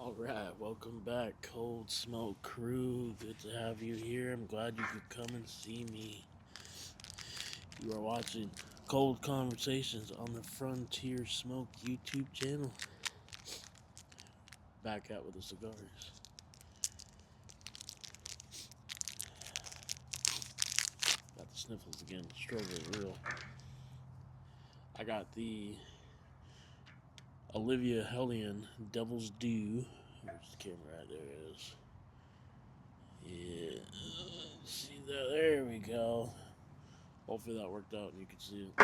Alright, welcome back, Cold Smoke Crew. Good to have you here. I'm glad you could come and see me. You are watching Cold Conversations on the Frontier Smoke YouTube channel. Back out with the cigars. Got the sniffles again, struggling real. I got the Olivia Hellion Devil's Due. Where's the camera at? There it is. Yeah, see that? There we go. Hopefully that worked out and you can see it.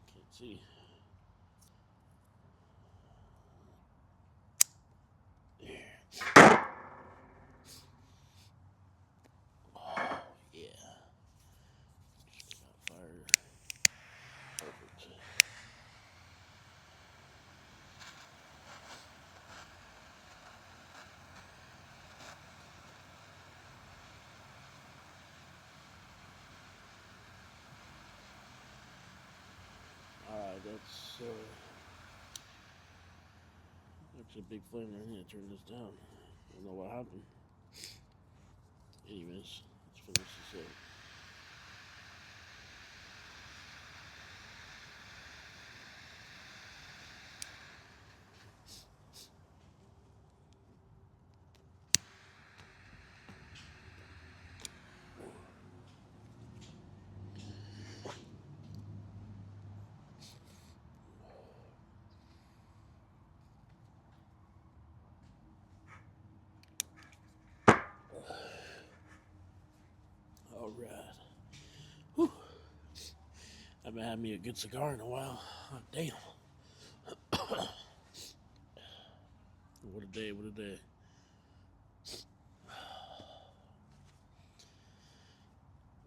Can't see. There. Oh, yeah. Just got fire. Perfect. Alright, that's a big flame there. I need to turn this down. I don't know what happened. Anyways, let's finish this up. Alright. Whew. I haven't had me a good cigar in a while. Oh, damn. What a day, what a day.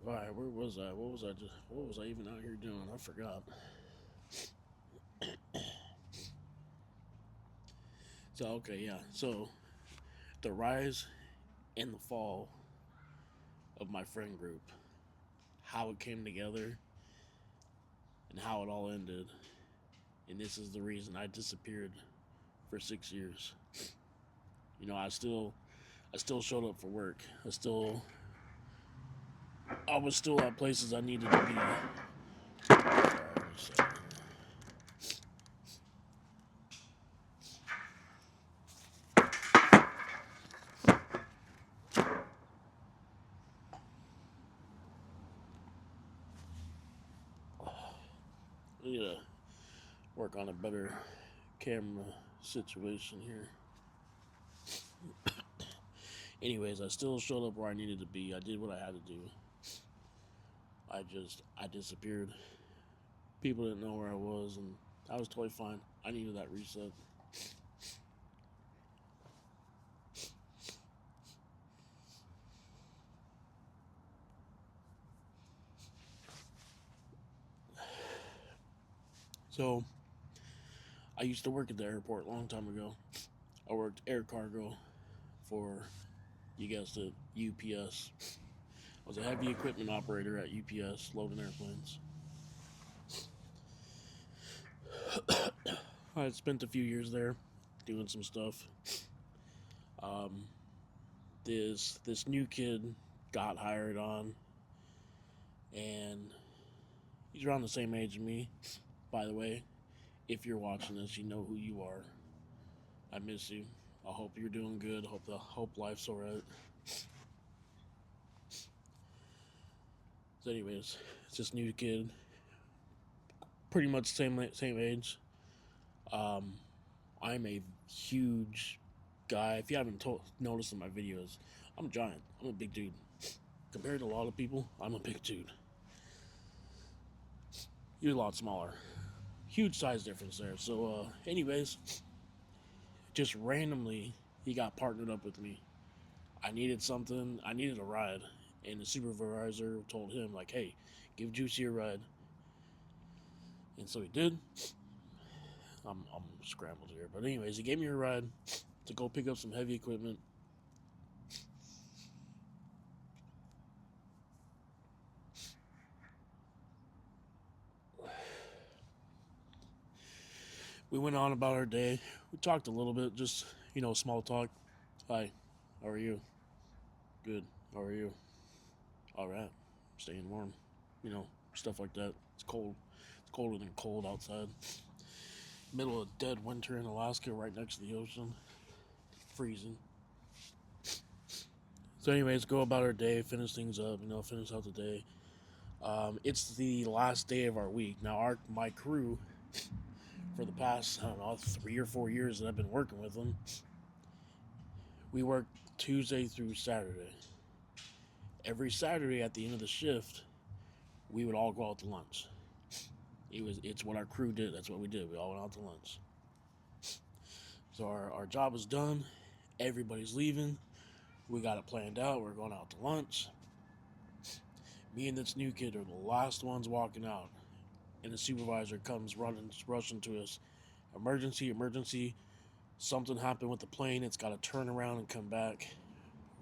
Alright, where was I? What was I even out here doing? I forgot. So, okay, yeah. So, the rise and the fall of my friend group, how it came together, and how it all ended. And this is the reason I disappeared for 6 years. You know, I still showed up for work. I was still at places I needed to be. I need to work on a better camera situation here. Anyways, I still showed up where I needed to be. I did what I had to do. I disappeared. People didn't know where I was, and I was totally fine. I needed that reset. So, I used to work at the airport a long time ago. I worked air cargo for, you guessed it, UPS. I was a heavy equipment operator at UPS, loading airplanes. I had spent a few years there doing some stuff. Um, this new kid got hired on, and he's around the same age as me. By the way, if you're watching this, you know who you are. I miss you. I hope you're doing good. Hope life's alright. So, anyways, it's this new kid, pretty much same age. Um, I'm a huge guy. If you haven't noticed in my videos, I'm a giant. I'm a big dude. Compared to a lot of people, I'm a big dude. You're a lot smaller. Huge size difference there. So, anyways, just randomly, he got partnered up with me. I needed something. I needed a ride, and the supervisor told him like, "Hey, give Juicy a ride." And so he did. I'm scrambled here, but anyways, he gave me a ride to go pick up some heavy equipment. We went on about our day. We talked a little bit, just small talk. Hi, how are you? Good. How are you? All right. Staying warm. You know, stuff like that. It's cold. It's colder than cold outside. Middle of dead winter in Alaska, right next to the ocean. Freezing. So, anyways, go about our day, finish things up. Finish out the day. It's the last day of our week. Now, my crew for the past, I don't know, 3 or 4 years that I've been working with them, we work Tuesday through Saturday. Every Saturday at the end of the shift, we would all go out to lunch. It's what our crew did. That's what we did. We all went out to lunch. So our job is done. Everybody's leaving. We got it planned out. We're going out to lunch. Me and this new kid are the last ones walking out, and the supervisor comes rushing to us. Emergency! Emergency! Something happened with the plane. It's got to turn around and come back.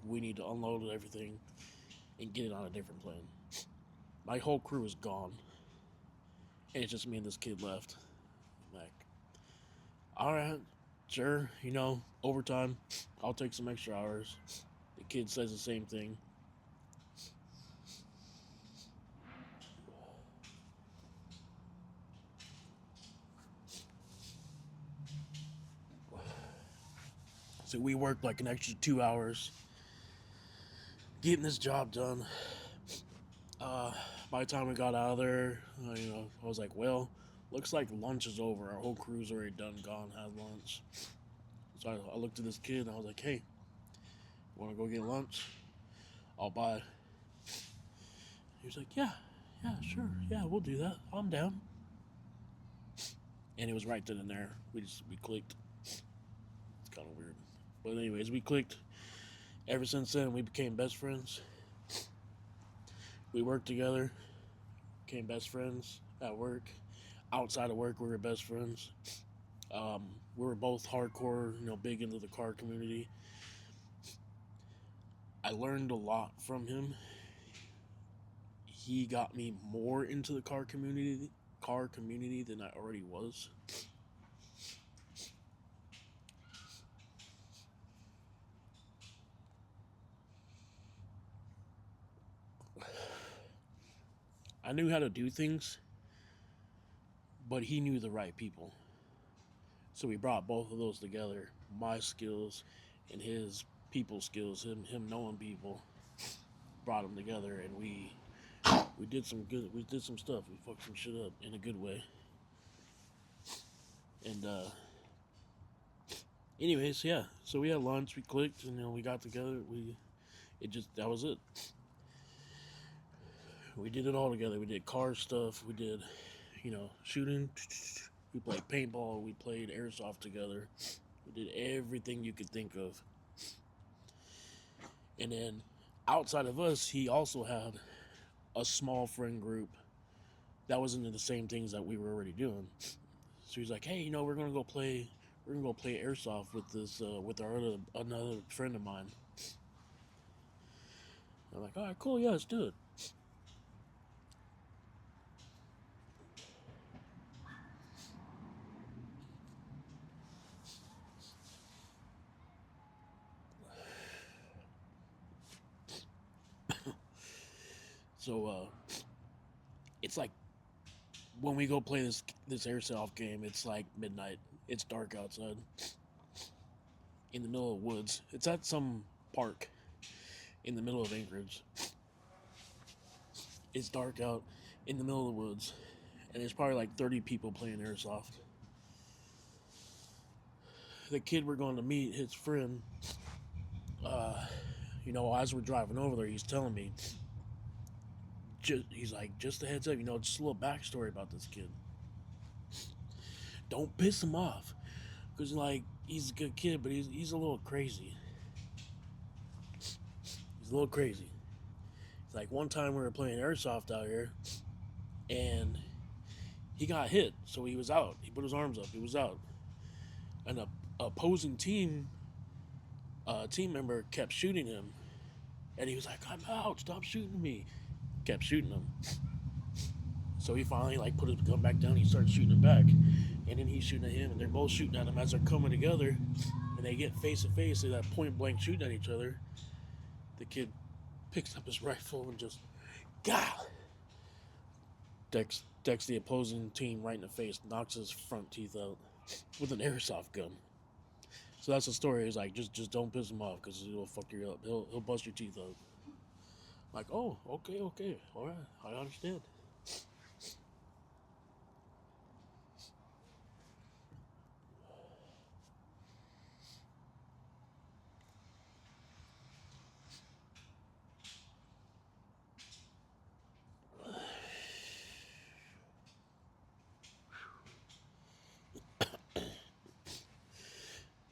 We need to unload everything and get it on a different plane. My whole crew is gone, and it's just me and this kid left. I'm like, all right, sure, overtime. I'll take some extra hours. The kid says the same thing. So we worked like an extra 2 hours getting this job done. Uh, by the time we got out of there, I was like, well, looks like lunch is over. Our whole crew's already done, gone, had lunch. So I looked at this kid and I was like, hey, want to go get lunch? I'll buy. He was like, yeah, yeah, sure, yeah, we'll do that. I'm down. And it was right then and there. We clicked. It's kind of weird, but anyways, we clicked. Ever since then, we became best friends. We worked together, became best friends at work. Outside of work, we were best friends. We were both hardcore, big into the car community. I learned a lot from him. He got me more into the car community than I already was. I knew how to do things, but he knew the right people. So we brought both of those together. My skills and his people skills, him knowing people, brought them together, and we did some good. We did some stuff. We fucked some shit up in a good way. And anyways, yeah. So we had lunch. We clicked, and we got together. That was it. We did it all together. We did car stuff. We did, shooting. We played paintball. We played airsoft together. We did everything you could think of. And then outside of us, he also had a small friend group that was into the same things that we were already doing. So he's like, hey, we're gonna go play. We're gonna go play airsoft with another friend of mine. I'm like, all right, cool, yeah, let's do it. So it's like when we go play this airsoft game, it's like midnight. It's dark outside, in the middle of woods. It's at some park in the middle of Anchorage. It's dark out in the middle of the woods, and there's probably like 30 people playing airsoft. The kid we're going to meet, his friend, uh, as we're driving over there, he's telling me, he's like, just a heads up, just a little backstory about this kid. Don't piss him off, because like he's a good kid, but he's a little crazy. He's a little crazy. It's like one time we were playing airsoft out here, and he got hit, so he was out. He put his arms up. He was out. An opposing team member kept shooting him, and he was like, "I'm out! Stop shooting me!" Kept shooting him. So he finally put his gun back down. He started shooting him back, and then he's shooting at him, and they're both shooting at him as they're coming together, and they get face to face. They're that point blank shooting at each other. The kid picks up his rifle and just, God, decks the opposing team right in the face, knocks his front teeth out with an airsoft gun. So that's the story. He's like, just don't piss him off because he'll fuck you up. He'll bust your teeth out. Like, oh, okay, all right, I understand.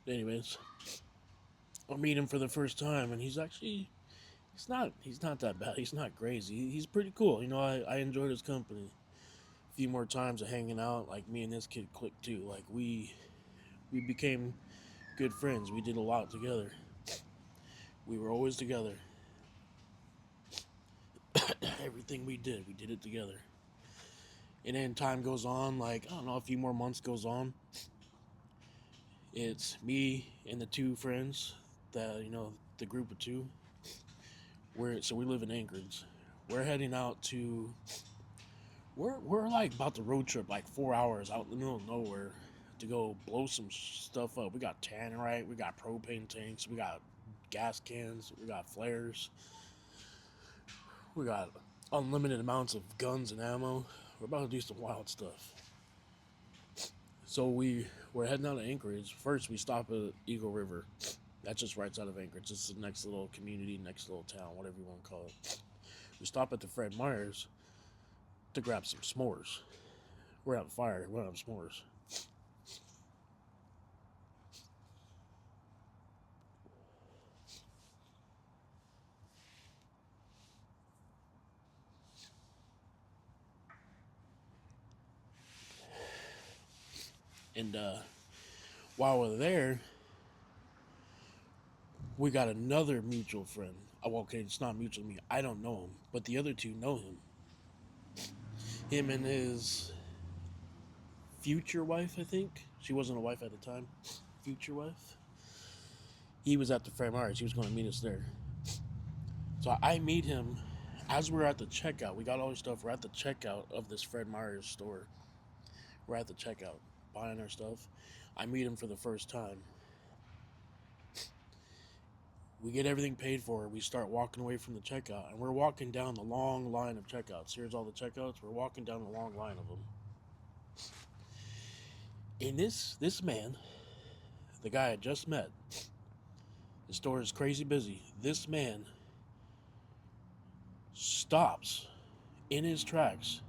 Anyways, I meet him for the first time, and he's not that bad. He's not crazy. He's pretty cool. I enjoyed his company. A few more times of hanging out, like me and this kid clicked too. Like we became good friends. We did a lot together. We were always together. Everything we did it together. And then time goes on, like I don't know, a few more months goes on. It's me and the two friends that the group of two. We live in Anchorage. We're heading out to we're like about to road trip like 4 hours out in the middle of nowhere to go blow some stuff up. We got tannerite, we got propane tanks, we got gas cans, we got flares, we got unlimited amounts of guns and ammo. We're about to do some wild stuff. So we're heading out to Anchorage. First, we stop at Eagle River. That's just right outside of Anchorage. It's the next little community, next little town, whatever you want to call it. We stop at the Fred Meyer's to grab some s'mores. We're out of fire. We're out of s'mores. And while we're there, we got another mutual friend. Well, okay, it's not mutual to me. I don't know him, but the other two know him. Him and his future wife, I think. She wasn't a wife at the time. Future wife. He was at the Fred Meyer's. He was going to meet us there. So I meet him as we're at the checkout. We got all our stuff. We're at the checkout of this Fred Meyer's store. We're at the checkout buying our stuff. I meet him for the first time. We get everything paid for. We start walking away from the checkout, and we're walking down the long line of checkouts. Here's all the checkouts. We're walking down the long line of them. And this man, the guy I just met, the store is crazy busy. This man stops in his tracks.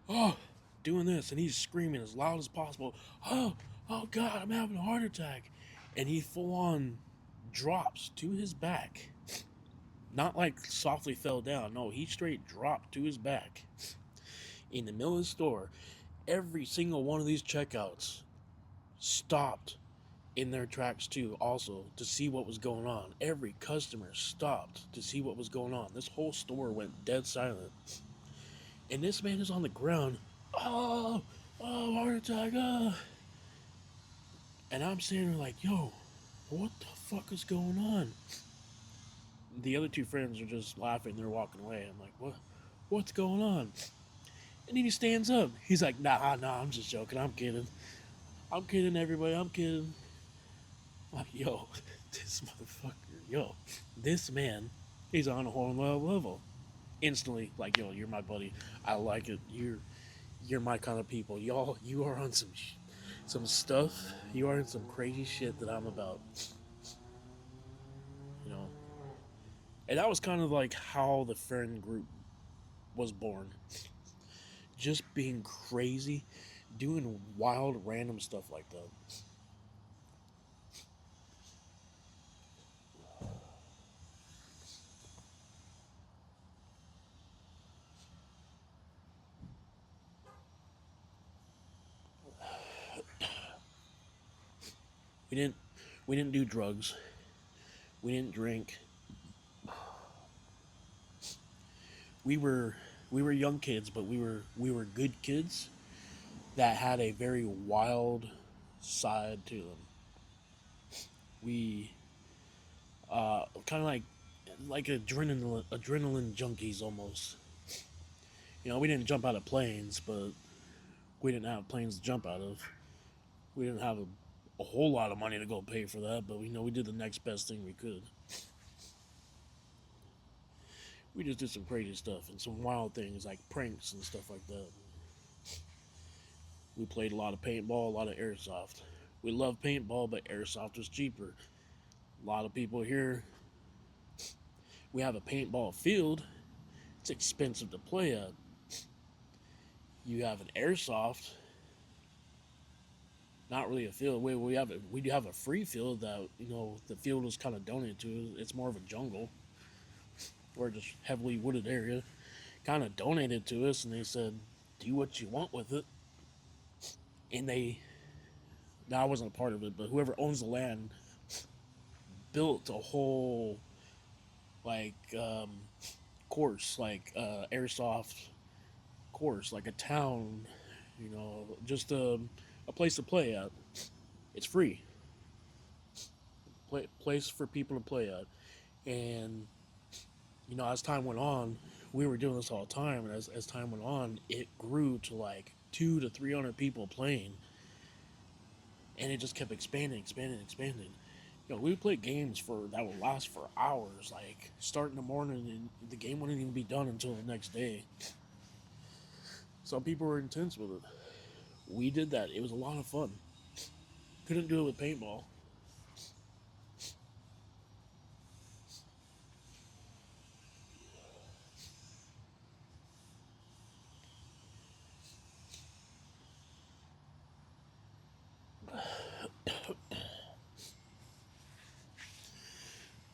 Oh, doing this, and he's screaming as loud as possible. Oh God, I'm having a heart attack. And he full on drops to his back. Not like softly fell down. No, he straight dropped to his back. In the middle of the store, every single one of these checkouts stopped in their tracks too, also to see what was going on. Every customer stopped to see what was going on. This whole store went dead silent. And this man is on the ground. Oh, heart attack. And I'm sitting there like, yo, what the fuck is going on? The other two friends are just laughing. They're walking away. I'm like, what's going on? And then he stands up. He's like, nah, I'm just joking. I'm kidding. I'm kidding, everybody. I'm kidding. I'm like, yo, this motherfucker, this man is on a whole nother level. Instantly, like, yo, you're my buddy. I like it. You're my kind of people. You are on some stuff. You are in some crazy shit that I'm about. You know, and that was kind of like how the friend group was born. Just being crazy, doing wild, random stuff like that. We didn't we didn't do drugs. We didn't drink. We were we were young kids, but we were good kids. that had a very wild side to them. We kind of like adrenaline junkies almost. You know, we didn't jump out of planes, but we didn't have planes to jump out of. We didn't have a whole lot of money to go pay for that, but we know we did the next best thing we could. We just did some crazy stuff and some wild things like pranks and stuff like that. We played a lot of paintball, a lot of airsoft. We love paintball, but airsoft was cheaper. A lot of people here, we have a paintball field. It's expensive to play at. You have an airsoft, not really a field. We do have a free field that the field was kind of donated to. It's more of a jungle or just heavily wooded area. Kind of donated to us, and they said, "Do what you want with it." And they, now I wasn't a part of it, but whoever owns the land built a whole like course, like airsoft course, like a town, just a place to play at. It's free, place for people to play at, and as time went on, we were doing this all the time, and as time went on, it grew to like 200 to 300 people playing, and it just kept expanding. We would play games that would last for hours, like start in the morning, and the game wouldn't even be done until the next day. Some people were intense with it. We did that. It was a lot of fun. Couldn't do it with paintball.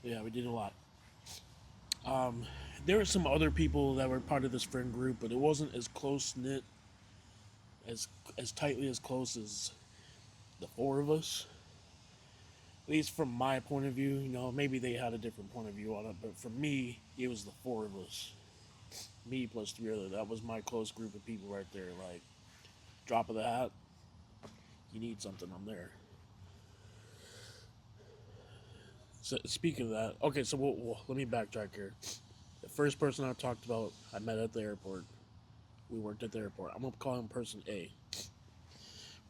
Yeah, we did a lot. Um, there were some other people that were part of this friend group, but it wasn't as close knit, as tightly as close as the four of us. At least from my point of view, maybe they had a different point of view on it, but for me, it was the four of us. Me plus three other. That was my close group of people right there. Like, drop of the hat, you need something, I'm there. So speaking of that, okay, so let me backtrack here. The first person I talked about, I met at the airport. We worked at the airport. I'm gonna call him person A.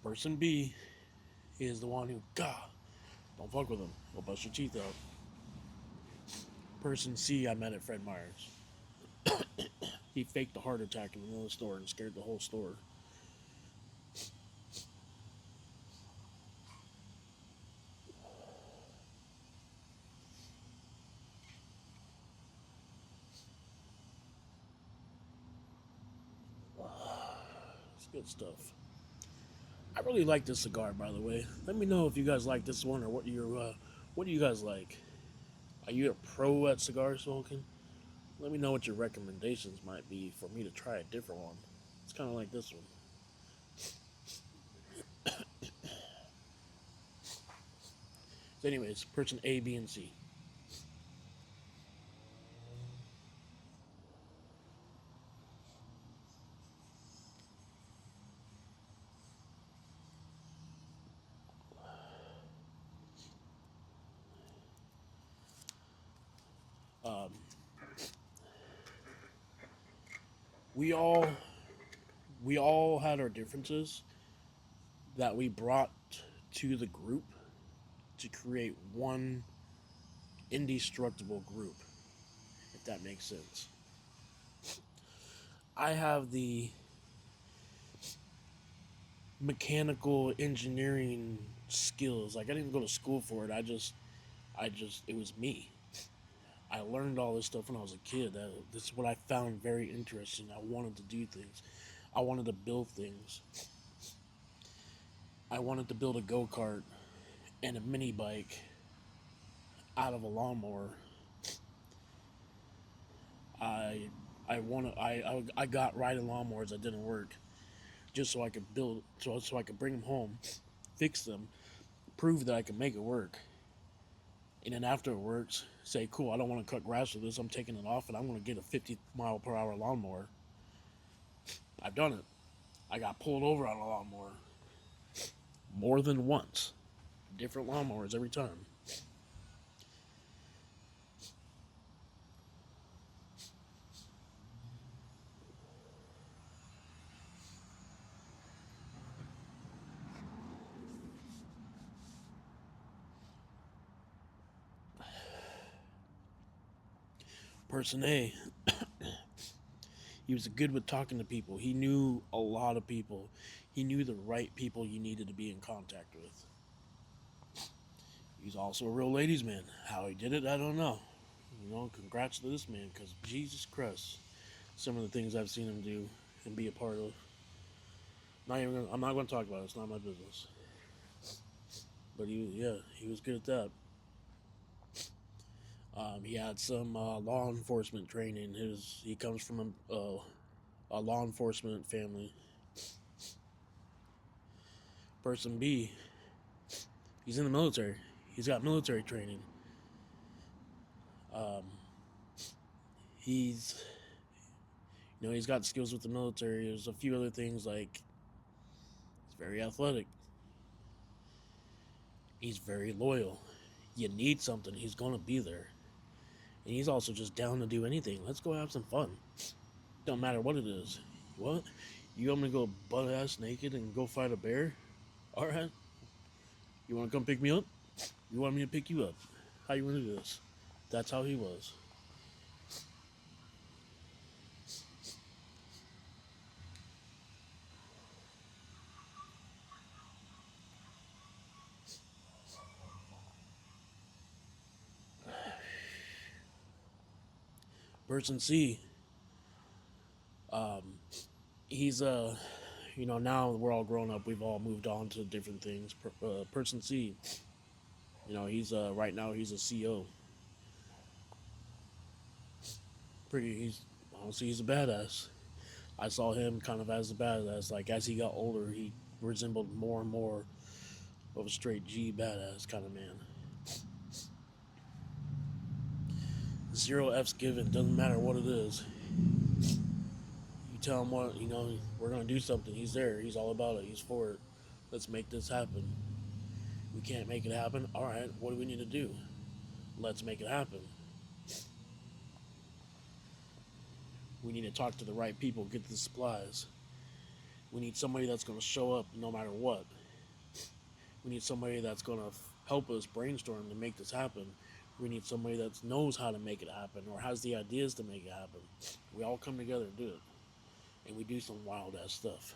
Person B is the one who, God, don't fuck with him. He'll bust your teeth out. Person C, I met at Fred Meyer's. He faked a heart attack in the middle of the store and scared the whole store. It's good stuff. I really like this cigar, by the way. Let me know if you guys like this one or what do you guys like? Are you a pro at cigar smoking? Let me know what your recommendations might be for me to try a different one. It's kind of like this one. So, anyways, person A, B, and C. Um, we all we all had our differences that we brought to the group to create one indestructible group, if that makes sense. I have the mechanical engineering skills. Like, I didn't go to school for it. It was me. I learned all this stuff when I was a kid. This is what I found very interesting. I wanted to do things. I wanted to build things. I wanted to build a go kart and a mini bike out of a lawnmower. I I got riding lawnmowers that didn't work just so I could so I could bring them home, fix them, prove that I could make it work, and then after it works, say, cool, I don't want to cut grass with this. I'm taking it off, and I'm going to get a 50-mile-per-hour lawnmower. I've done it. I got pulled over on a lawnmower more than once. Different lawnmowers every time. Person A, he was good with talking to people. He knew a lot of people. He knew the right people you needed to be in contact with. He's also a real ladies' man. How he did it, I don't know. Congrats to this man, because Jesus Christ, some of the things I've seen him do and be a part of. I'm not going to talk about it. It's not my business. But he was good at that. He had some law enforcement training. He comes from a law enforcement family. Person B, he's in the military. He's got military training. Um, he's he's got skills with the military. There's a few other things like he's very athletic. He's very loyal. You need something, he's gonna be there. And he's also just down to do anything. Let's go have some fun. Don't matter what it is. What? You want me to go butt ass naked and go fight a bear? All right. You want to come pick me up? You want me to pick you up? How you want to do this? That's how he was. Person C, um, he's now we're all grown up. We've all moved on to different things. Person C, he's right now he's a CO. He's honestly he's a badass. I saw him kind of as a badass. Like as he got older, he resembled more and more of a straight G badass kind of man. Zero F's given. Doesn't matter what it is. You tell him what we're gonna do something. He's there. He's all about it. He's for it. Let's make this happen. We can't make it happen. All right. What do we need to do? Let's make it happen. We need to talk to the right people. Get the supplies. We need somebody that's gonna show up no matter what. We need somebody that's gonna help us brainstorm to make this happen. We need somebody that knows how to make it happen or has the ideas to make it happen. We all come together and do it. And we do some wild ass stuff.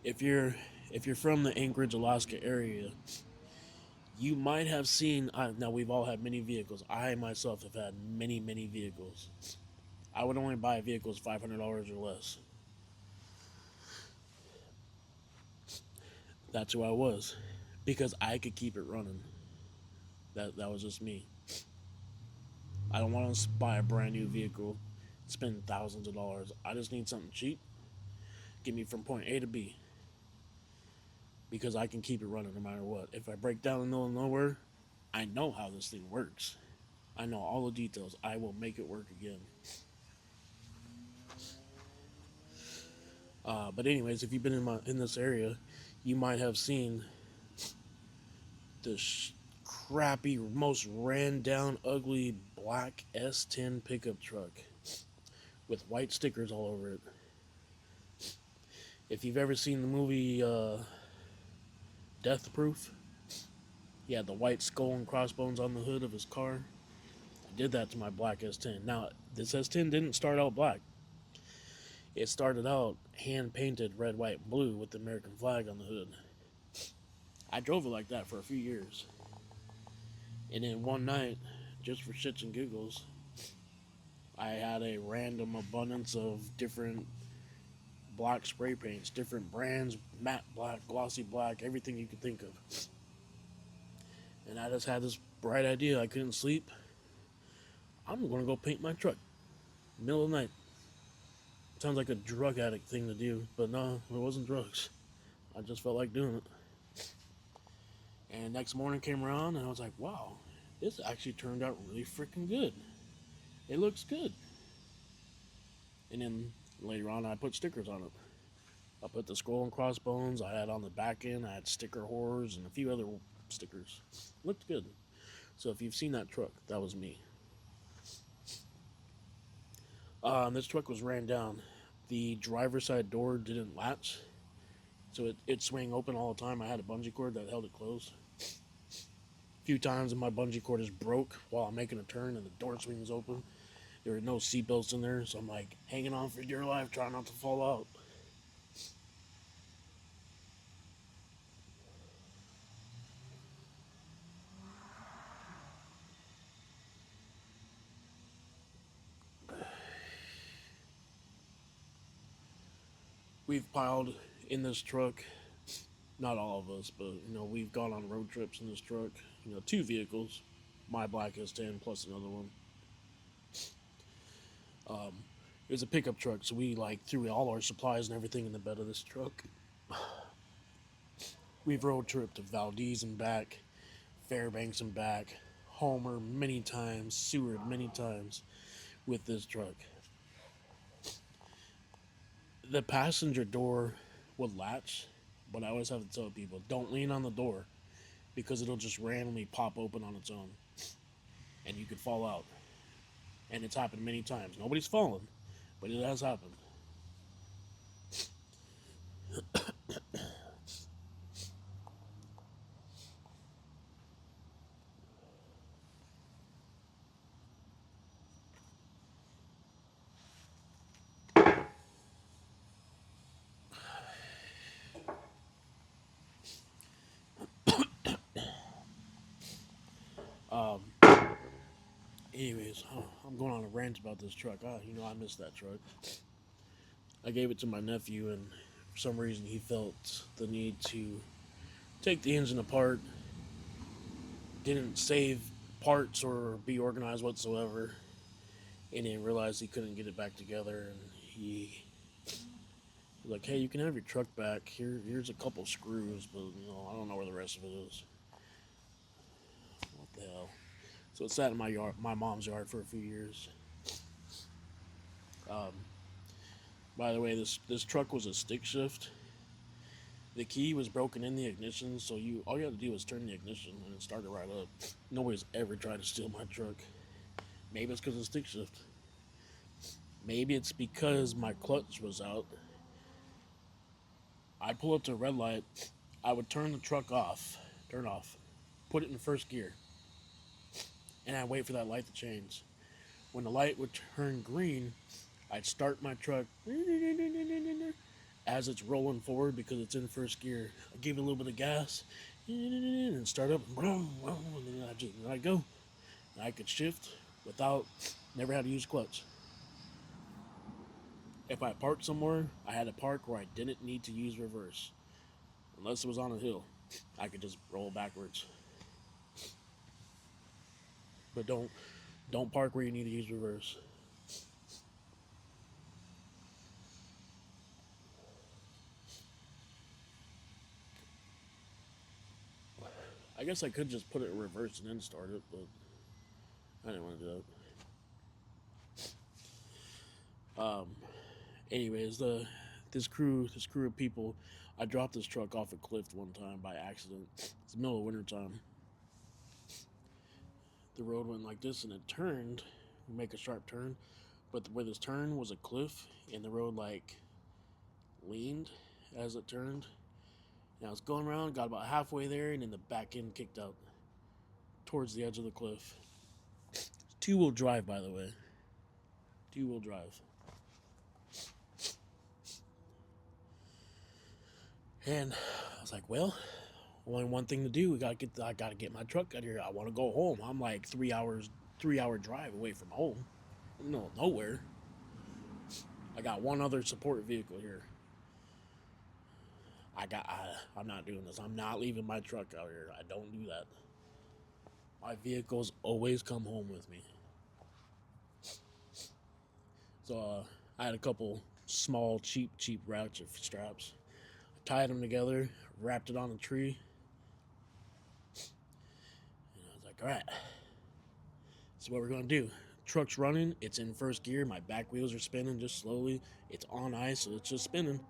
If you're if you're from the Anchorage, Alaska area, you might have seen. Now we've all had many vehicles. I myself have had many vehicles. I would only buy vehicles $500 or less. That's who I was, because I could keep it running. That was just me. I don't want to buy a brand new vehicle, spend thousands of dollars. I just need something cheap, get me from point A to B, because I can keep it running no matter what. If I break down in the middle of nowhere, I know how this thing works. I know all the details. I will make it work again. But anyways, if you've been in this area, you might have seen this crappy, most ran down, ugly black S10 pickup truck with white stickers all over it. If you've ever seen the movie Death Proof, he had the white skull and crossbones on the hood of his car. I did that to my black S10. Now, this S10 didn't start out black. It started out hand painted red, white, and blue with the American flag on the hood. I drove it like that for a few years. And then one night, just for shits and giggles, I had a random abundance of different black spray paints, different brands, matte black, glossy black, everything you could think of. And I just had this bright idea. I couldn't sleep. I'm going to go paint my truck. Middle of the night. Sounds like a drug addict thing to do, but no, it wasn't drugs. I just felt like doing it. And next morning came around, and I was like, wow, this actually turned out really freaking good. It looks good. And then later on, I put stickers on it. I put the skull and crossbones. I had on the back end. I had sticker horrors and a few other stickers. Looked good. So if you've seen that truck, that was me. This truck was ran down. The driver's side door didn't latch, so it swung open all the time. I had a bungee cord that held it closed. A few times, and my bungee cord is broke while I'm making a turn, and the door swings open. There were no seatbelts in there, so I'm like hanging on for dear life, trying not to fall out. We've piled in this truck. Not all of us, but we've gone on road trips in this truck. Two vehicles. My black S10 plus another one. It was a pickup truck, so we like threw all our supplies and everything in the bed of this truck. We've road tripped to Valdez and back, Fairbanks and back, Homer many times, Seward many times with this truck. The passenger door would latch, but I always have to tell people don't lean on the door because it'll just randomly pop open on its own and you could fall out. And it's happened many times. Nobody's fallen, but it has happened. Um, anyways, I'm going on a rant about this truck. I miss that truck. I gave it to my nephew, and for some reason, he felt the need to take the engine apart. Didn't save parts or be organized whatsoever, and then realized he couldn't get it back together. And he was like, "Hey, you can have your truck back. Here's a couple screws, but I don't know where the rest of it is. What the hell?" So it sat in my mom's yard for a few years. Um, by the way, this truck was a stick shift. The key was broken in the ignition, so all you had to do was turn the ignition and it started right up. Nobody's ever tried to steal my truck. Maybe it's because of stick shift. Maybe it's because my clutch was out. I'd pull up to a red light. I would turn the truck off, put it in first gear, and I'd wait for that light to change. When the light would turn green, I'd start my truck as it's rolling forward because it's in first gear. I give it a little bit of gas and start up, and then I'd go. And I could shift never had to use clutch. If I parked somewhere, I had to park where I didn't need to use reverse. Unless it was on a hill, I could just roll backwards. But don't park where you need to use reverse. I guess I could just put it in reverse and then start it, but I didn't want to do that. Anyways, this crew of people, I dropped this truck off a cliff one time by accident. It's the middle of winter time. The road went like this and it turned, make a sharp turn, but where this turn was a cliff and the road like leaned as it turned. And I was going around, got about halfway there, and then the back end kicked out towards the edge of the cliff. Two-wheel drive, by the way. Two-wheel drive. And I was like, well, only one thing to do. I gotta get my truck out of here. I want to go home. I'm like 3 hour drive away from home. No, nowhere. I got one other support vehicle here. I'm not doing this. I'm not leaving my truck out here. I don't do that. My vehicles always come home with me. So I had a couple small, cheap ratchet straps. I tied them together, wrapped it on a tree, and I was like, all right, this is what we're gonna do. Truck's running, it's in first gear, my back wheels are spinning just slowly. It's on ice, so it's just spinning.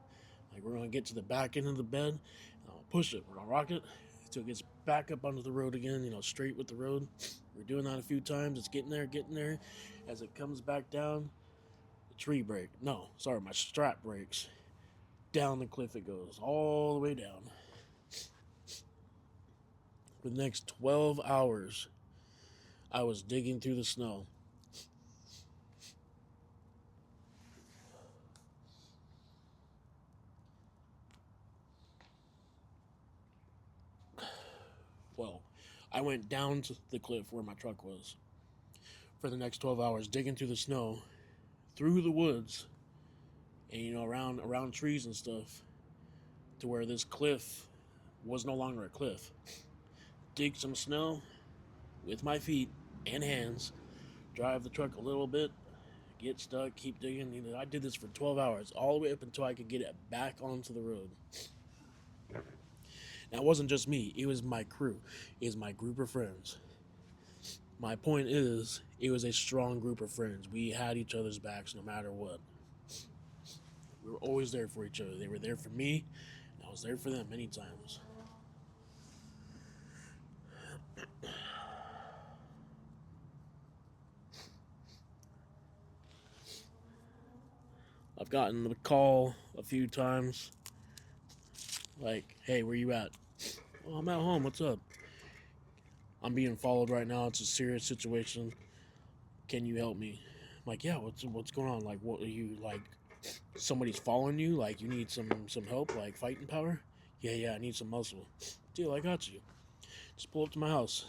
Like we're gonna get to the back end of the bed, and I'll push it, we're gonna rock it until it gets back up onto the road again, straight with the road. We're doing that a few times, it's getting there, getting there. As it comes back down, the tree break. No, sorry, my strap breaks. Down the cliff it goes, all the way down. For the next 12 hours, I was digging through the snow. Well, I went down to the cliff where my truck was for the next 12 hours, digging through the snow, through the woods, and around trees and stuff, to where this cliff was no longer a cliff. Dig some snow with my feet and hands, drive the truck a little bit, get stuck, keep digging. I did this for 12 hours, all the way up until I could get it back onto the road. Now, it wasn't just me, it was my crew, it was my group of friends. My point is, it was a strong group of friends. We had each other's backs no matter what. We were always there for each other. They were there for me, and I was there for them many times. I've gotten the call a few times, like, hey, where you at? Oh, I'm at home, what's up? I'm being followed right now, it's a serious situation. Can you help me? I'm like, yeah, what's going on? Like, what are you, like, somebody's following you? Like, you need some help, like fighting power? Yeah, I need some muscle. Deal, I got you. Just pull up to my house.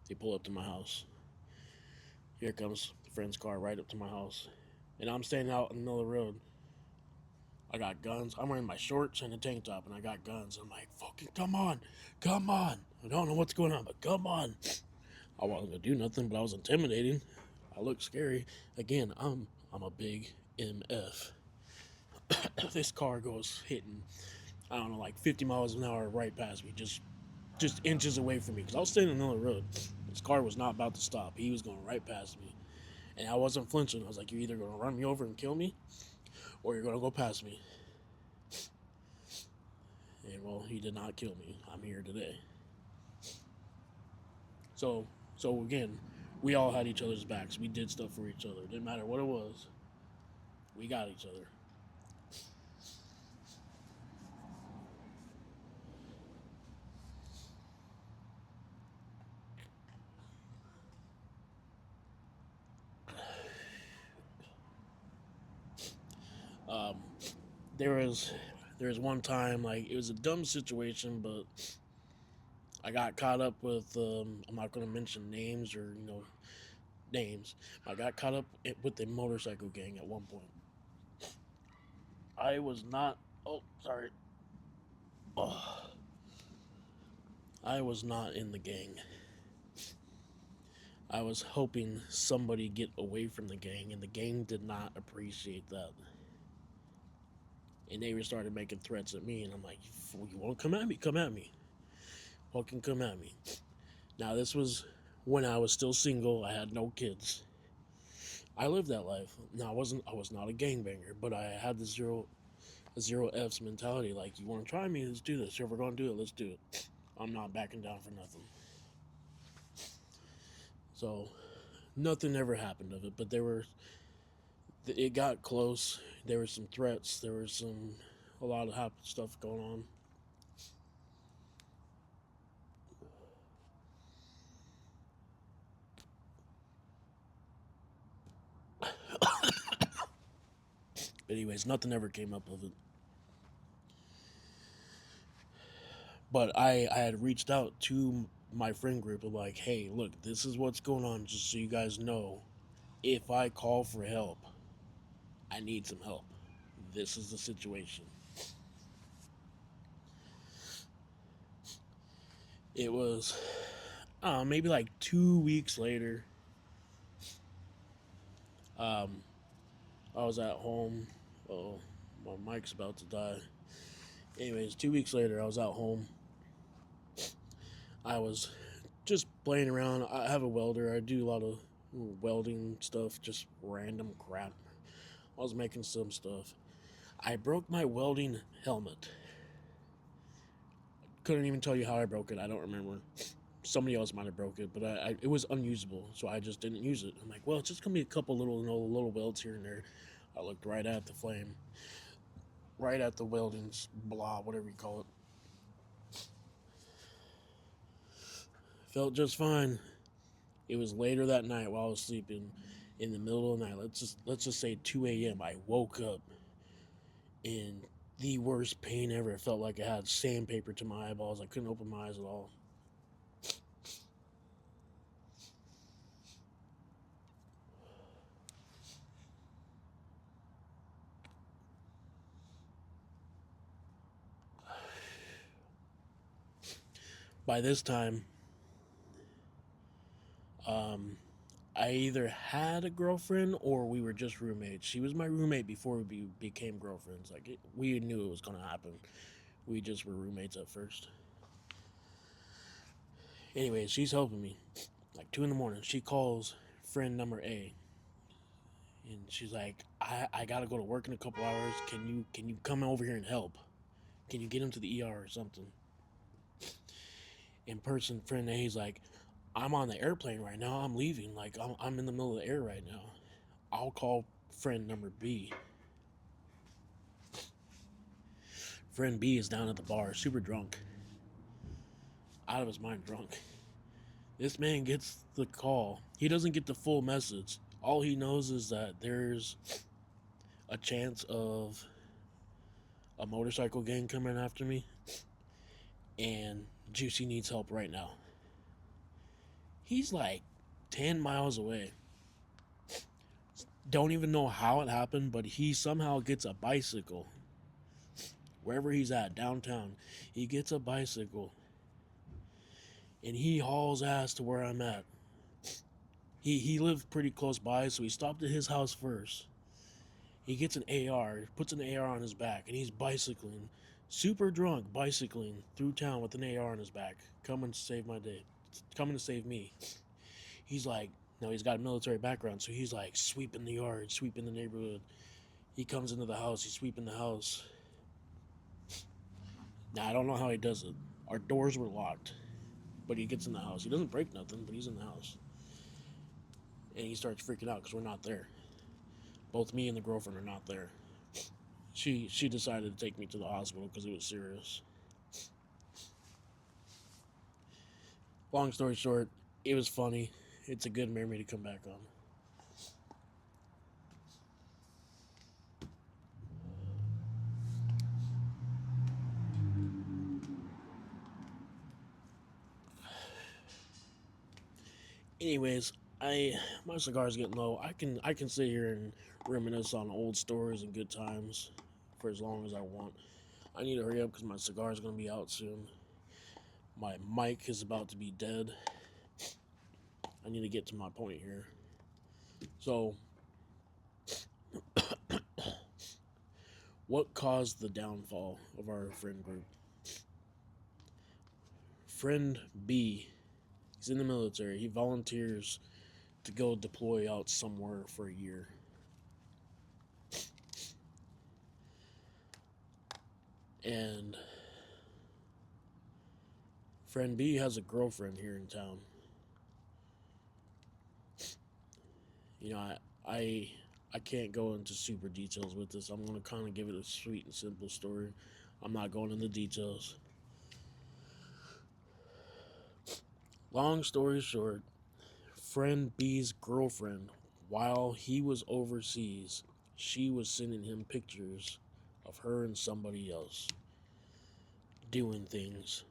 They pull up to my house. Here comes the friend's car right up to my house. And I'm standing out in the middle of the road. I got guns. I'm wearing my shorts and a tank top, and I got guns. I'm like, fucking come on, come on. I don't know what's going on, but come on. I wasn't gonna do nothing, but I was intimidating. I look scary. Again, I'm a big MF. This car goes hitting, I don't know, like 50 miles an hour right past me, just inches away from me, because I was standing in the middle of the road. This car was not about to stop. He was going right past me, and I wasn't flinching. I was like, you're either gonna run me over and kill me, or you're gonna go past me. And well, he did not kill me. I'm here today. So so again, we all had each other's backs. We did stuff for each other. Didn't matter what it was. We got each other. Um, there was there was one time, like, it was a dumb situation, but I got caught up with I'm not gonna mention names, or names. I got caught up with the motorcycle gang at one point. I was not. Oh, sorry. Oh, I was not in the gang. I was hoping somebody get away from the gang, and the gang did not appreciate that. And they started making threats at me, and I'm like, "You want to come at me? Come at me. Fucking come at me." Now this was when I was still single. I had no kids. I lived that life. Now I was not a gangbanger, but I had the zero F's mentality. Like, you want to try me? Let's do this. If we're gonna do it, let's do it. I'm not backing down for nothing. So nothing ever happened of it, but it got close. There were some threats. There was a lot of stuff going on. But anyways, nothing ever came up of it. But I had reached out to my friend group of like, hey, look, this is what's going on, just so you guys know. If I call for help, I need some help. This is the situation. It was maybe like 2 weeks later. Um, I was at home. Oh, my mic's about to die. Anyways, 2 weeks later, I was at home. I was just playing around. I have a welder. I do a lot of welding stuff, just random crap. I was making some stuff. I broke my welding helmet. Couldn't even tell you how I broke it. I don't remember. Somebody else might have broke it, but it was unusable, so I just didn't use it. I'm like, well, it's just gonna be a couple little little welds here and there. I looked right at the flame, right at the welding blah, whatever you call it. Felt just fine. It was later that night while I was sleeping, in the middle of the night. Let's just say 2 a.m. I woke up in the worst pain ever. It felt like I had sandpaper to my eyeballs. I couldn't open my eyes at all. By this time, um, I either had a girlfriend or we were just roommates. She was my roommate before we became girlfriends. We knew it was gonna happen. We just were roommates at first. Anyways, she's helping me. Like 2 in the morning, she calls friend number A, and she's like, I gotta go to work in a couple hours. Can you come over here and help? Can you get him to the ER or something? In person, friend A's like, I'm on the airplane right now. I'm leaving. Like I'm in the middle of the air right now. I'll call friend number B. Friend B is down at the bar, super drunk, out of his mind drunk. This man gets the call. He doesn't get the full message. All he knows is that there's a chance of a motorcycle gang coming after me, and Juicy needs help right now. He's like 10 miles away. Don't even know how it happened, but he somehow gets a bicycle. Wherever he's at, downtown, he gets a bicycle and he hauls ass to where I'm at. He lived pretty close by, so he stopped at his house first. He gets an AR, puts an AR on his back, and he's bicycling, super drunk, bicycling through town with an AR on his back, coming to save my day, coming to save me. He's like, no, he's got a military background, so he's like sweeping the yard, sweeping the neighborhood. He comes into the house, he's sweeping the house. Now, I don't know how he does it. Our doors were locked, but he gets in the house. He doesn't break nothing, but he's in the house. And he starts freaking out because we're not there. Both me and the girlfriend are not there. She decided to take me to the hospital because it was serious. Long story short, it was funny. It's a good memory to come back on. Anyways, my cigar's getting low. I can sit here and reminisce on old stories and good times for as long as I want. I need to hurry up because my cigar is gonna be out soon. My mic is about to be dead. I need to get to my point here. So, what caused the downfall of our friend group? Friend B, he's in the military. He volunteers to go deploy out somewhere for a year. And friend B has a girlfriend here in town. You know, I I can't go into super details with this. I'm gonna kind of give it a sweet and simple story. I'm not going into details. Long story short, friend B's girlfriend, while he was overseas, she was sending him pictures of her and somebody else doing things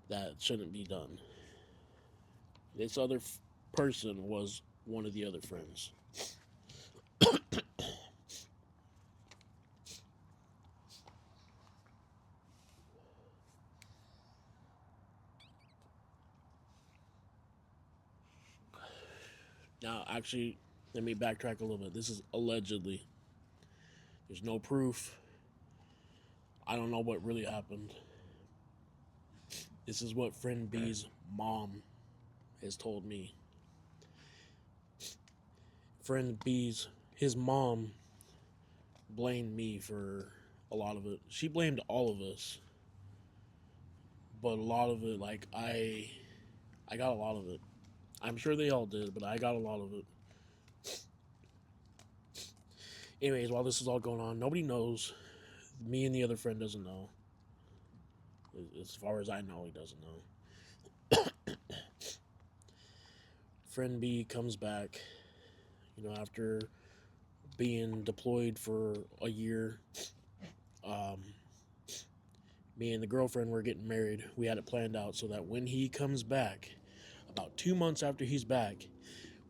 that shouldn't be done. This other person was one of the other friends. Now, actually, let me backtrack a little bit. This is allegedly. There's no proof. I don't know what really happened. This is what friend B's mom has told me. Friend B's, his mom blamed me for a lot of it. She blamed all of us, but a lot of it, like I got a lot of it. I'm sure they all did, but I got a lot of it. Anyways, while this is all going on, nobody knows. Me and the other friend doesn't know. As far as I know, he doesn't know. Friend B comes back, after being deployed for a year. Um, Me and the girlfriend were getting married. We had it planned out so that when he comes back, about 2 months after he's back,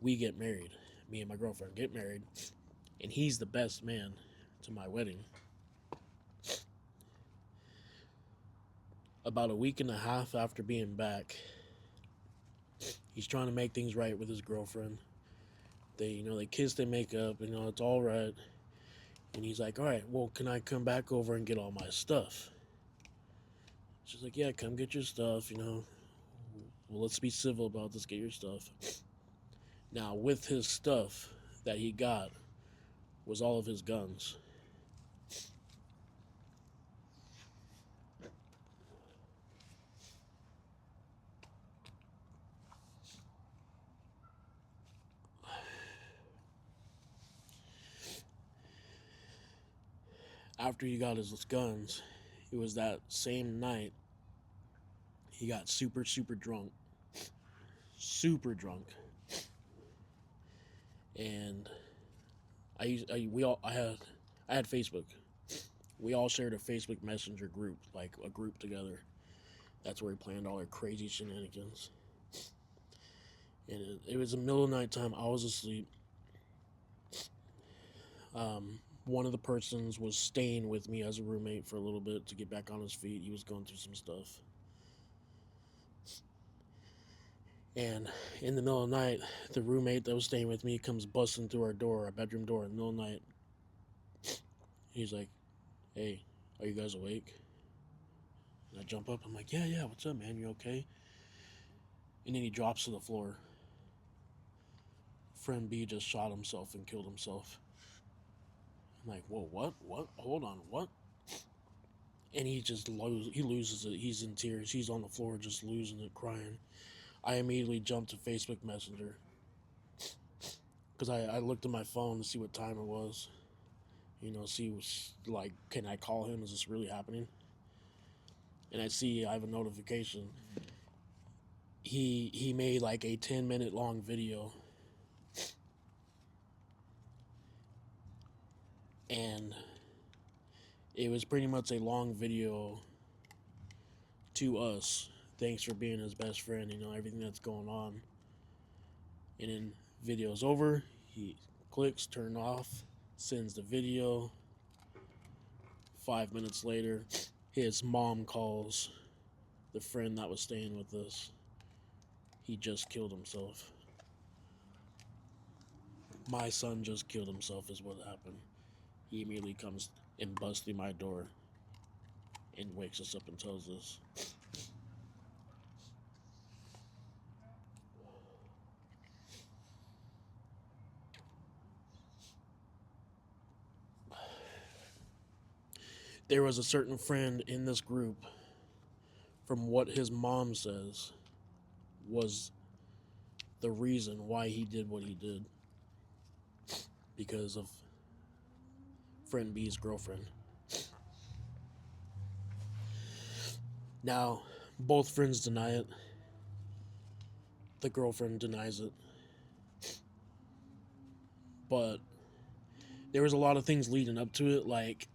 we get married. Me and my girlfriend get married, and he's the best man to my wedding. About a week and a half after being back, he's trying to make things right with his girlfriend. They kiss, they make up, it's all right. And he's like, all right, well, can I come back over and get all my stuff? She's like, yeah, come get your stuff, Well, let's be civil about this, get your stuff. Now, with his stuff that he got was all of his guns. After he got his guns, it was that same night he got super, super drunk. Super drunk. And I had Facebook. We all shared a Facebook Messenger group, like a group together. That's where we planned all our crazy shenanigans. And it was the middle of the night time. I was asleep. One of the persons was staying with me as a roommate for a little bit to get back on his feet. He was going through some stuff. And in the middle of the night, the roommate that was staying with me comes busting through our bedroom door in the middle of the night. He's like, hey, are you guys awake? And I jump up. I'm like, yeah, what's up, man? You okay? And then he drops to the floor. Friend B just shot himself and killed himself. I'm like, whoa, what? Hold on, what? And he loses it. He's in tears. He's on the floor just losing it, crying. I immediately jumped to Facebook Messenger because I looked at my phone to see what time it was. See, like, can I call him? Is this really happening? And I see I have a notification. He made like a 10-minute long video, and it was pretty much a long video to us. Thanks for being his best friend, everything that's going on. And then video's over. He clicks turn off, sends the video. 5 minutes later, his mom calls the friend that was staying with us. He just killed himself. My son just killed himself is what happened. He immediately comes and busts through my door and wakes us up and tells us. There was a certain friend in this group, from what his mom says, was the reason why he did what he did. Because of friend B's girlfriend. Now, both friends deny it. The girlfriend denies it. But there was a lot of things leading up to it, like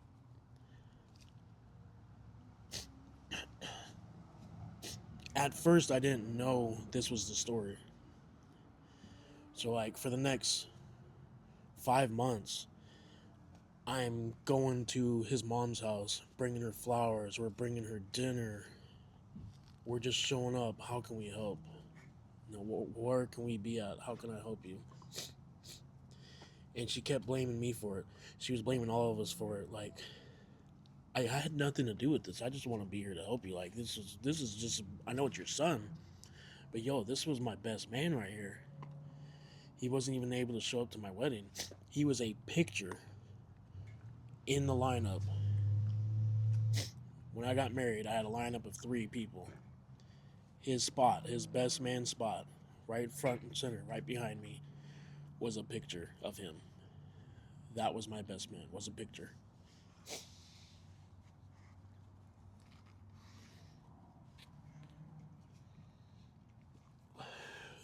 at first I didn't know this was the story. So like for the next 5 months, I'm going to his mom's house, bringing her flowers, we're bringing her dinner. We're just showing up. How can we help? Where can we be at? How can I help you? and she kept blaming me for it. She was blaming all of us for it. Like, I had nothing to do with this. I just want to be here to help you. Like, this is just, I know it's your son, but yo, this was my best man right here. He wasn't even able to show up to my wedding. He was a picture in the lineup. When I got married, I had a lineup of 3 people. His spot, his best man spot, right front and center, right behind me, was a picture of him. That was my best man, was a picture.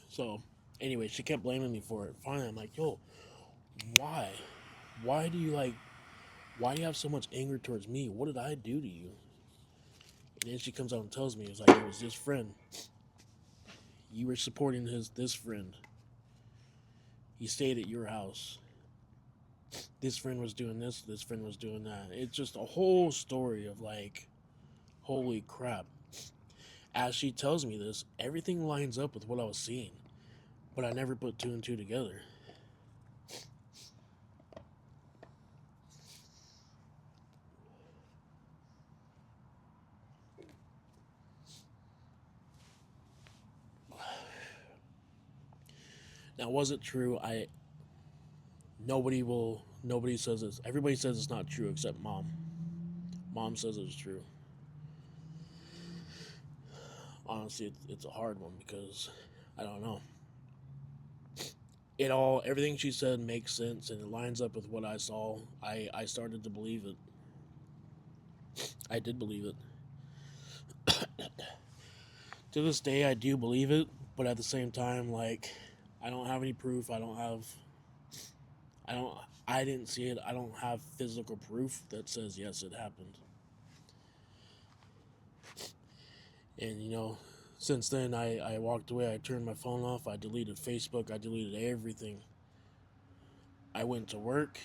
So, anyway, she kept blaming me for it. Finally, I'm like, yo, why? Why do you like, why do you have so much anger towards me? What did I do to you? And then she comes out and tells me, it was this friend. You were supporting this friend. He stayed at your house. This friend was doing this friend was doing that. It's just a whole story of like, holy crap. As she tells me this, everything lines up with what I was seeing, but I never put 2 and 2 together. Now, was it true? Nobody says this. Everybody says it's not true except mom. Mom says it's true. Honestly, it's a hard one because I don't know. Everything she said makes sense and it lines up with what I saw. I started to believe it. I did believe it. To this day, I do believe it, but at the same time, like, I don't have any proof. I don't, I didn't see it. I don't have physical proof that says yes, it happened. And, since then, I walked away. I turned my phone off. I deleted Facebook. I deleted everything. I went to work.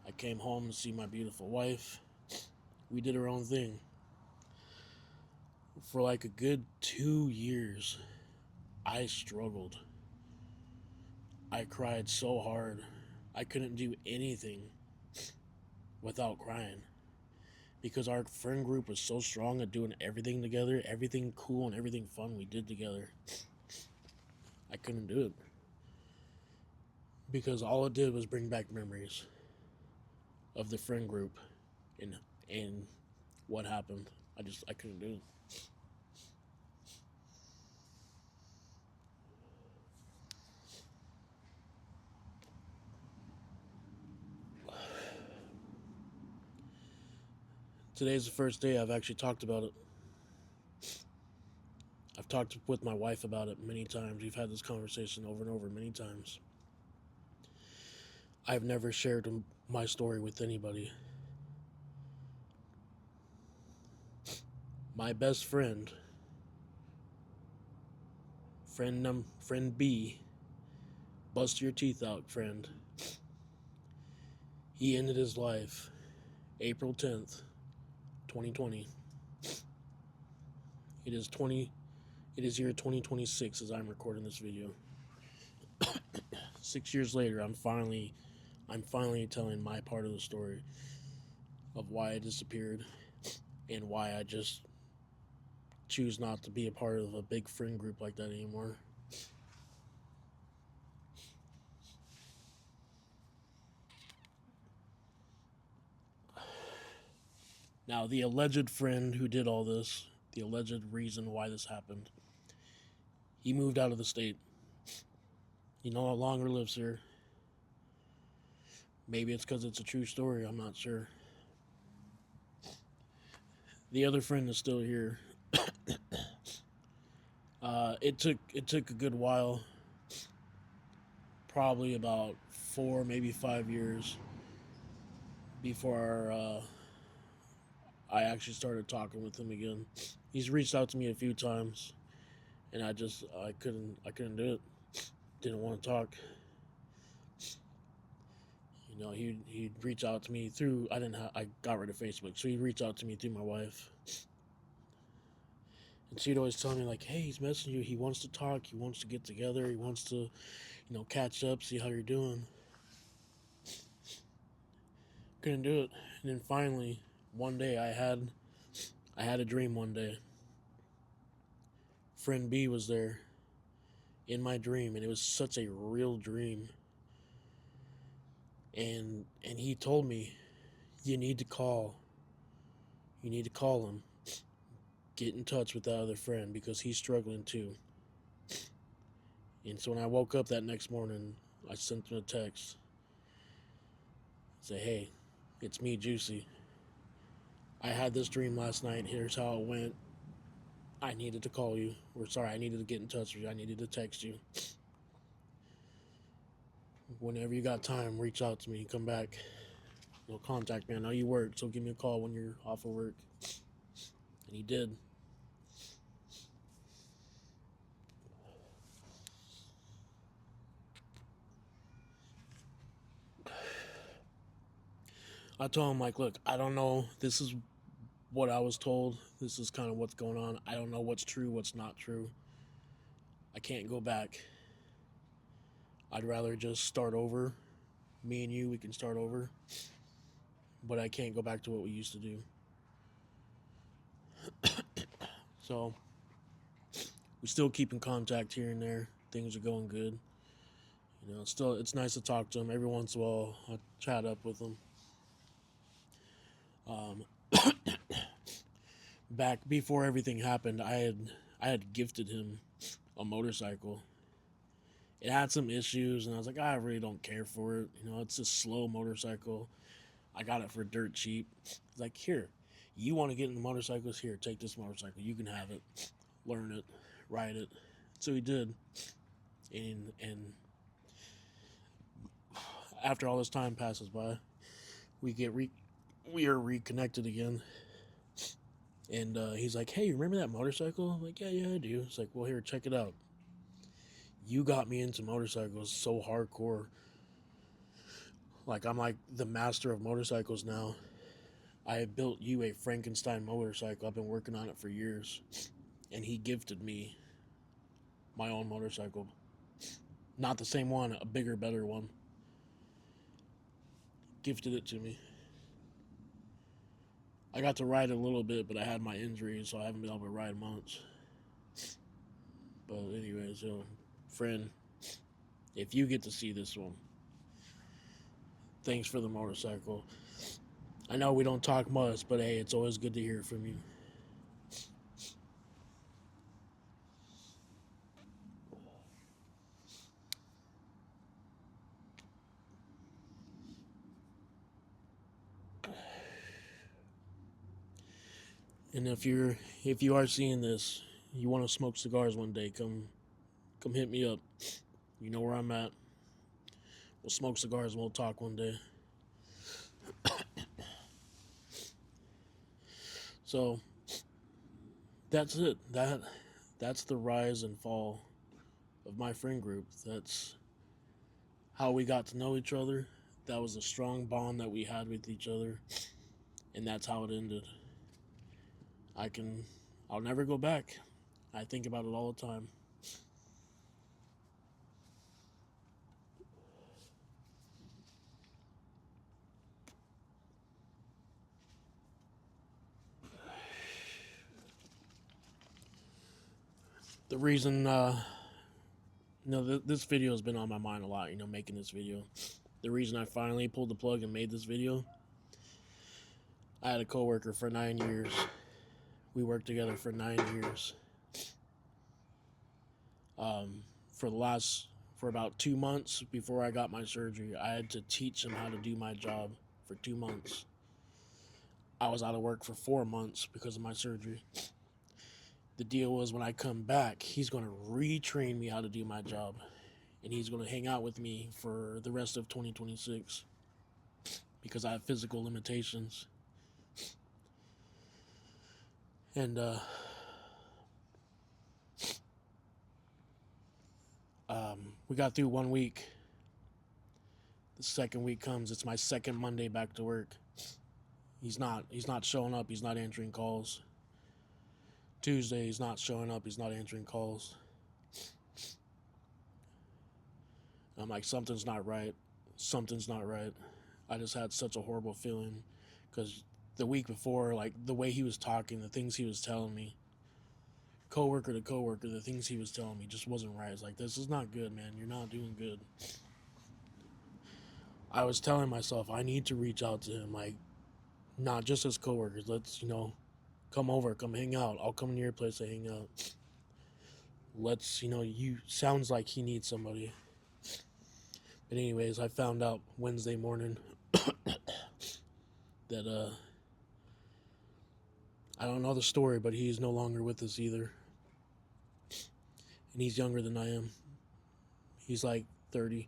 I came home to see my beautiful wife. We did our own thing. For like a good 2 years, I struggled. I cried so hard. I couldn't do anything without crying because our friend group was so strong at doing everything together, everything cool and everything fun we did together. I couldn't do it because all it did was bring back memories of the friend group and and what happened. I couldn't do it. Today's the first day I've actually talked about it. I've talked with my wife about it many times. We've had this conversation over and over many times. I've never shared my story with anybody. My best friend B, bust your teeth out, friend. He ended his life April 10th, 2020. It is 20 it is year 2026 as I'm recording this video. 6 years later, I'm finally telling my part of the story of why I disappeared and why I just choose not to be a part of a big friend group like that anymore. Now, the alleged friend who did all this, the alleged reason why this happened, he moved out of the state. He no longer lives here. Maybe it's because it's a true story. I'm not sure. The other friend is still here. It took a good while, probably about 4, maybe 5 years before I actually started talking with him again. He's reached out to me a few times, and I couldn't do it. Didn't want to talk. He'd reach out to me through I got rid of Facebook, so he'd reach out to me through my wife, and she'd always tell me like, hey, he's messaging you. He wants to talk. He wants to get together. He wants to catch up, see how you're doing. couldn't do it. And then finally, one day I had a dream one day. Friend B was there in my dream, and it was such a real dream. And he told me, you need to call. You need to call him. Get in touch with that other friend because he's struggling too. And so when I woke up that next morning, I sent him a text. Say, hey, it's me, Juicy. I had this dream last night. Here's how it went. I needed to call you. Or sorry, I needed to get in touch with you. I needed to text you. Whenever you got time, reach out to me. Come back. Contact me. I know you work, so give me a call when you're off of work. And he did. I told him, like, look, I don't know. This is what I was told. This is kind of what's going on. I don't know what's true, what's not true. I can't go back. I'd rather just start over. Me and you, we can start over. But I can't go back to what we used to do. So, we still keep in contact here and there. Things are going good. It's nice to talk to him. Every once in a while, I chat up with him. Um, Back before everything happened, I had gifted him a motorcycle. It had some issues, and I was like, I really don't care for it. It's a slow motorcycle. I got it for dirt cheap. It's like, here, you want to get into motorcycles? Here, take this motorcycle. You can have it. Learn it. Ride it. So he did. And after all this time passes by, we are reconnected again. And he's like, hey, remember that motorcycle? I'm like, yeah, I do. It's like, well, here, check it out. You got me into motorcycles so hardcore. Like, I'm like the master of motorcycles now. I built you a Frankenstein motorcycle. I've been working on it for years. And he gifted me my own motorcycle. Not the same one, a bigger, better one. Gifted it to me. I got to ride it a little bit, but I had my injuries, so I haven't been able to ride much. But anyways, friend, if you get to see this one, thanks for the motorcycle. I know we don't talk much, but hey, it's always good to hear from you. And if you are seeing this, you want to smoke cigars one day, come hit me up. You know where I'm at. We'll smoke cigars and we'll talk one day. So that's it. That's the rise and fall of my friend group. That's how we got to know each other. That was a strong bond that we had with each other, and that's how it ended. I'll never go back. I think about it all the time. The reason, this video has been on my mind a lot. Making this video. The reason I finally pulled the plug and made this video, I had a coworker for 9 years. We worked together for 9 years. For about 2 months before I got my surgery, I had to teach him how to do my job for 2 months. I was out of work for 4 months because of my surgery. The deal was when I come back, he's going to retrain me how to do my job. And he's going to hang out with me for the rest of 2026 because I have physical limitations. And we got through 1 week. The second week comes. It's my second Monday back to work. He's not showing up. He's not answering calls. Tuesday, he's not showing up. He's not answering calls. I'm like, something's not right. Something's not right. I just had such a horrible feeling because the week before, like the way he was talking, the things he was telling me, coworker to coworker, the things he was telling me just wasn't right. It's like, this is not good, man. You're not doing good. I was telling myself I need to reach out to him, like not just as coworkers. Let's, come over, come hang out. I'll come to your place to hang out. Let's, you sounds like he needs somebody. But anyways, I found out Wednesday morning that I don't know the story, but he's no longer with us either. And he's younger than I am. He's like 30,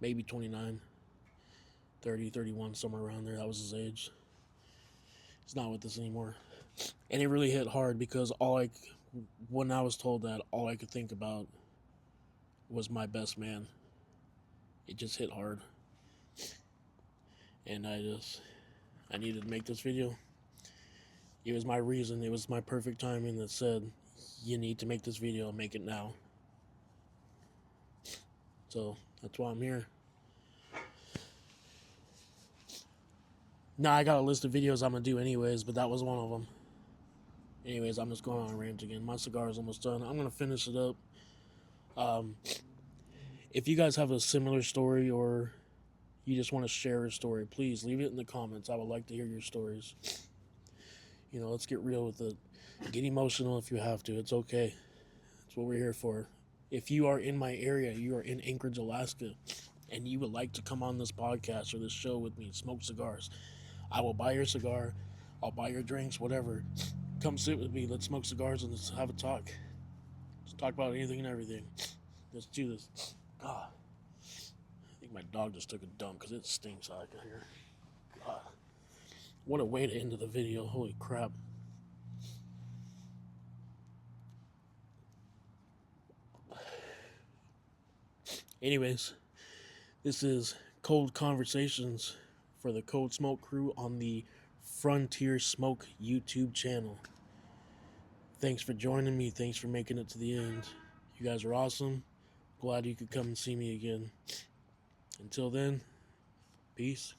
maybe 29, 30, 31, somewhere around there. That was his age. He's not with us anymore. And it really hit hard because when I was told that, all I could think about was my best man. It just hit hard. And I needed to make this video. It was my reason, it was my perfect timing that said, you need to make this video, make it now. So that's why I'm here. Now I got a list of videos I'm gonna do anyways, but that was one of them. Anyways, I'm just going on a rant again. My cigar is almost done. I'm gonna finish it up. If you guys have a similar story or you just want to share a story, please leave it in the comments. I would like to hear your stories. Let's get real with it. Get emotional if you have to. It's okay. That's what we're here for. If you are in my area, you are in Anchorage, Alaska, and you would like to come on this podcast or this show with me, smoke cigars, I will buy your cigar. I'll buy your drinks, whatever. Come sit with me. Let's smoke cigars and let's have a talk. Let's talk about anything and everything. Let's do this. God. I think my dog just took a dump because it stinks out here. God. What a way to end the video. Holy crap. Anyways, this is Cold Conversations for the Cold Smoke crew on the Frontier Smoke YouTube channel. Thanks for joining me. Thanks for making it to the end. You guys are awesome. Glad you could come and see me again. Until then, peace.